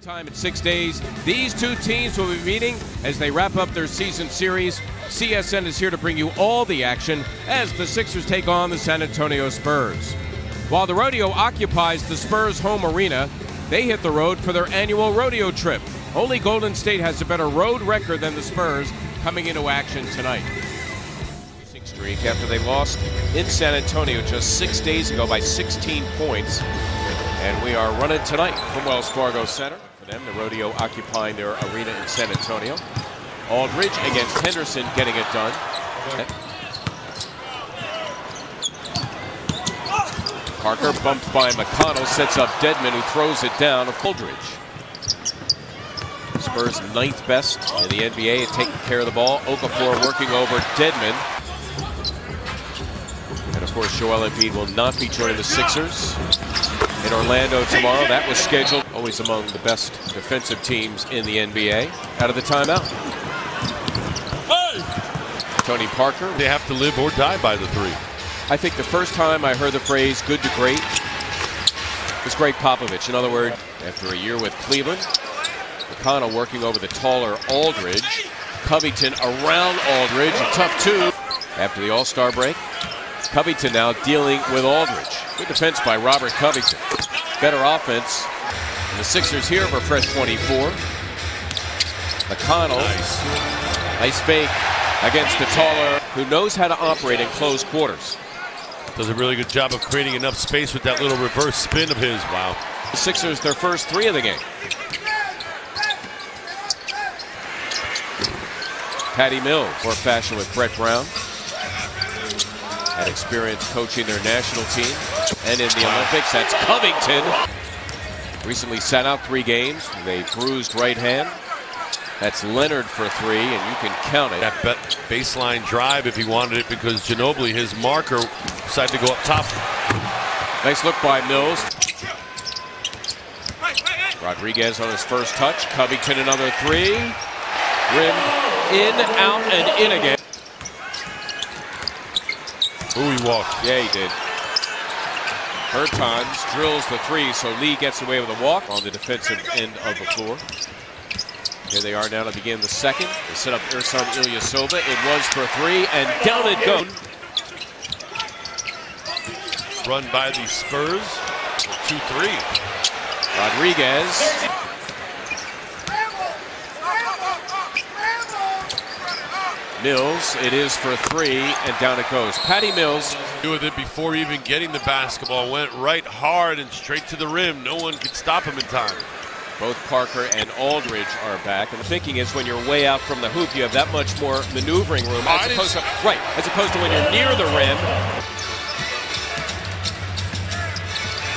Time in 6 days, these two teams will be meeting as they wrap up their season series. CSN is here to bring you all the action as the Sixers take on the San Antonio Spurs. While the rodeo occupies the Spurs home arena, they hit the road for their annual rodeo trip. Only Golden State has a better road record than the Spurs coming into action tonight. Streak after they lost in San Antonio just 6 days ago by 16 points. And we are running tonight from Wells Fargo Center. For them, the rodeo occupying their arena in San Antonio. Aldridge against Henderson getting it done. Parker bumped by McConnell, sets up Dedmon, who throws it down of Aldridge. Spurs 9th best in the NBA at taking care of the ball. Okafor working over Dedmon. And of course, Joel Embiid will not be joining the Sixers in Orlando tomorrow. That was scheduled. Always among the best defensive teams in the NBA. Out of the timeout. Hey! Tony Parker. They have to live or die by the three. I think the first time I heard the phrase good to great was Greg Popovich. In other words, after a year with Cleveland, McConnell working over the taller Aldridge. Covington around Aldridge. A tough two after the All-Star break. Covington now dealing with Aldridge. Good defense by Robert Covington. Better offense. And the Sixers here for fresh 24. McConnell. Nice fake against the taller, who knows how to operate in close quarters. Does a really good job of creating enough space with that little reverse spin of his. Wow. The Sixers, their first three of the game. Patty Mills, more fashion with Brett Brown. Had experience coaching their national team. And in the Olympics, that's Covington. Recently sat out 3 games with a bruised right hand. That's Leonard for 3, and you can count it. That baseline drive if he wanted it, because Ginobili, his marker, decided to go up top. Nice look by Mills. Rodriguez on his first touch. Covington another 3. Rim in, out, and in again. Ooh, he walked. Yeah, he did. Bertans drills the 3, so Lee gets away with a walk on the defensive end of the floor. Here they are now to begin the second. They set up Ersan Ilyasova. It was for 3, and down it goes. Run by the Spurs. 2-3. Rodriguez. Mills, it is for 3, and down it goes. Patty Mills. With it before even getting the basketball. Went right hard and straight to the rim. No one could stop him in time. Both Parker and Aldridge are back. And the thinking is when you're way out from the hoop, you have that much more maneuvering room. As opposed to when you're near the rim.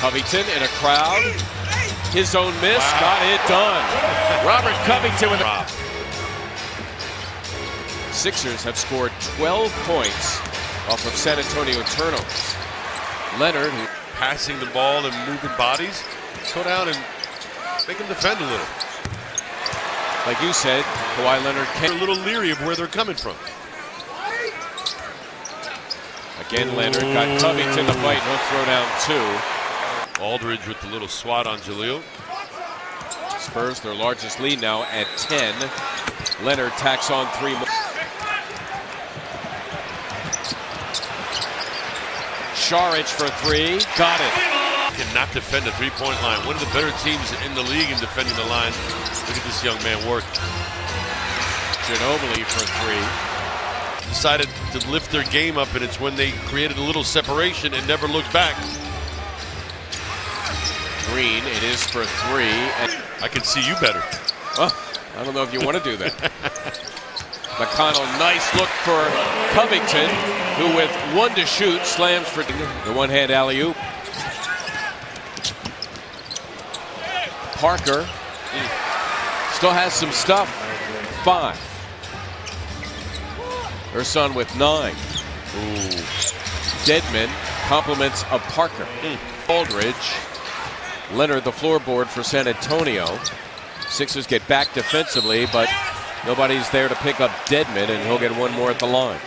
Covington in a crowd. His own miss. Wow. Got it done. Robert Covington with a... Sixers have scored 12 points off of San Antonio turnovers. Leonard, who passing the ball and moving bodies, go down and make them defend a little. Like you said, Kawhi Leonard They're a little leery of where they're coming from. Again, Leonard got Covington to fight. He'll throw down 2. Aldridge with the little swat on Jaleel. Spurs, their largest lead now at 10. Leonard tacks on 3 more. Šarić for 3. Got it. Cannot defend a 3-point line. One of the better teams in the league in defending the line. Look at this young man work. Ginobili for 3. Decided to lift their game up, and it's when they created a little separation and never looked back. Green, it is for 3. And I can see you better. Oh, I don't know if you want to do that. McConnell, nice look for Covington, who with 1 to shoot slams for the one-hand alley-oop. Parker still has some stuff. 5. Ersan with 9. Ooh. Dedmon, compliments of Parker. Aldridge. Leonard, the floorboard for San Antonio. Sixers get back defensively, but nobody's there to pick up Dedmon, and he'll get 1 more at the line.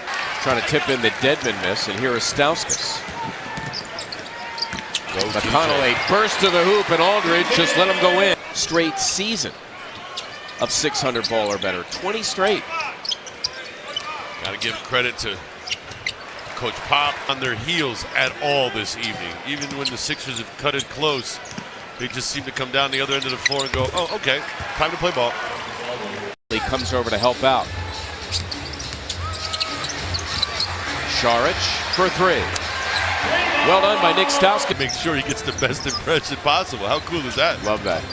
Trying to tip in the Dedmon miss, and here is Stauskas. McConnell, a burst to the hoop, and Aldridge just let him go in. straight season of 600 ball or better. 20 straight. Got to give credit to Coach Pop on their heels at all this evening. Even when the Sixers have cut it close, they just seem to come down the other end of the floor and go, oh, okay, time to play ball. He comes over to help out. Šarić for three. Well done by Nick Stauskas. Make sure he gets the best impression possible. How cool is that? Love that.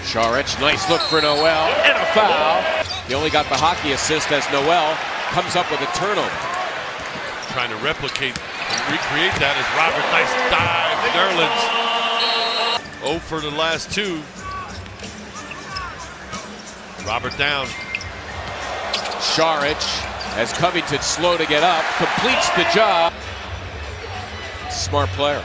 Šarić, nice look for Noel, and a foul. He only got the hockey assist as Noel comes up with a turnover. Trying to replicate and recreate that as Robert, nice dive, Nerlens. 0 for the last two. Robert down. Šarić, as Covington slow to get up, completes the job. Smart player.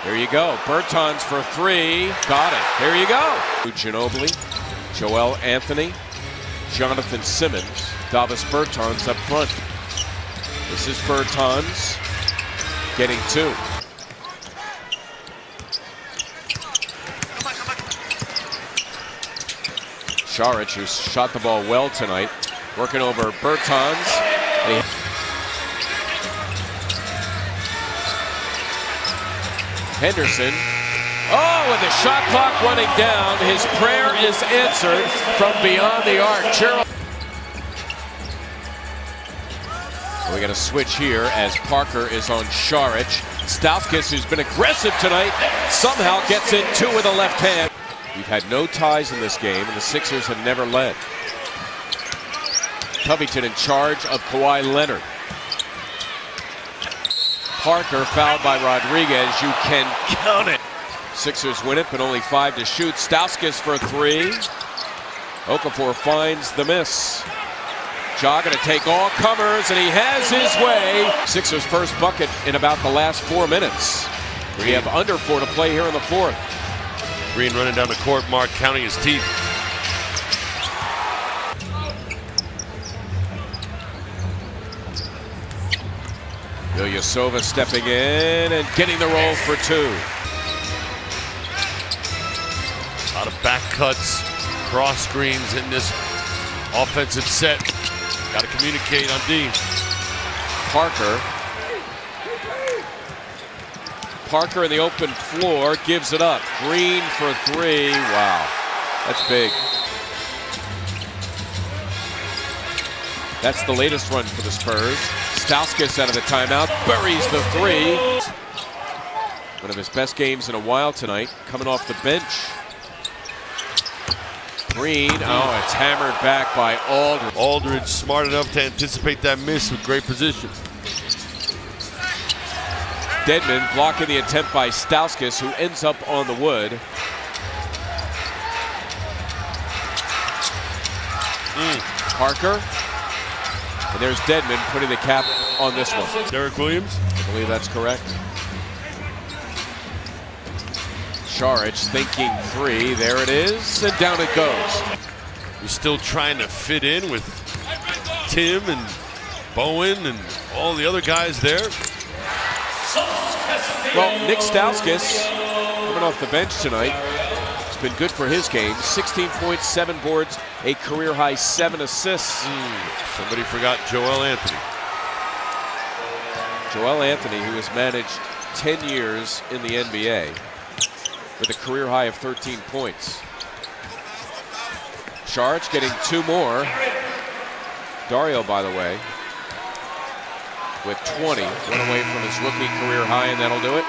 There you go. Bertans for three. Got it. There you go. Ginobili, Joel Anthony, Jonathan Simmons, Davis Bertans up front. This is Bertans getting two. Šarić, who's shot the ball well tonight, working over Bertans. Henderson. Oh, with the shot clock running down, his prayer is answered from beyond the arc. We got a switch here as Parker is on Šarić. Stauskas, who's been aggressive tonight, somehow gets in two with a left hand. We've had no ties in this game, and the Sixers have never led. Covington in charge of Kawhi Leonard. Parker fouled by Rodriguez. You can count it. Sixers win it, but only 5 to shoot. Stauskas for three. Okafor finds the miss. Ja going to take all comers, and he has his way. Sixers' first bucket in about the last 4 minutes. We have under 4 to play here in the fourth. Green running down the court, Mark counting his teeth. Ilyasova stepping in and getting the roll for two. A lot of back cuts, cross screens in this offensive set. Got to communicate on D. Parker in the open floor gives it up. Green for three. Wow, that's big. That's the latest run for the Spurs. Stauskas out of the timeout, buries the three. One of his best games in a while tonight, coming off the bench. Green, oh, it's hammered back by Aldridge. Aldridge smart enough to anticipate that miss with great position. Dedmon blocking the attempt by Stauskas, who ends up on the wood. Parker. And there's Dedmon putting the cap on this one. Derek Williams? I believe that's correct. Šarić thinking three. There it is, and down it goes. You're still trying to fit in with Tim and Bowen and all the other guys there. Well, Nick Stauskas coming off the bench tonight. It's been good for his game. 16 points, 7 boards, a career-high 7 assists. Somebody forgot Joel Anthony. Joel Anthony, who has managed 10 years in the NBA with a career high of 13 points. Šarić getting 2 more. Dario, by the way, with 20. Went away from his rookie career high, and that'll do it.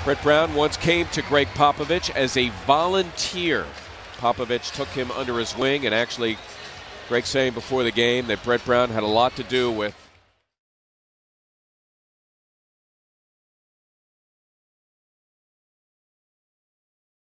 Brett Brown once came to Greg Popovich as a volunteer. Popovich took him under his wing, and actually, Greg saying before the game that Brett Brown had a lot to do with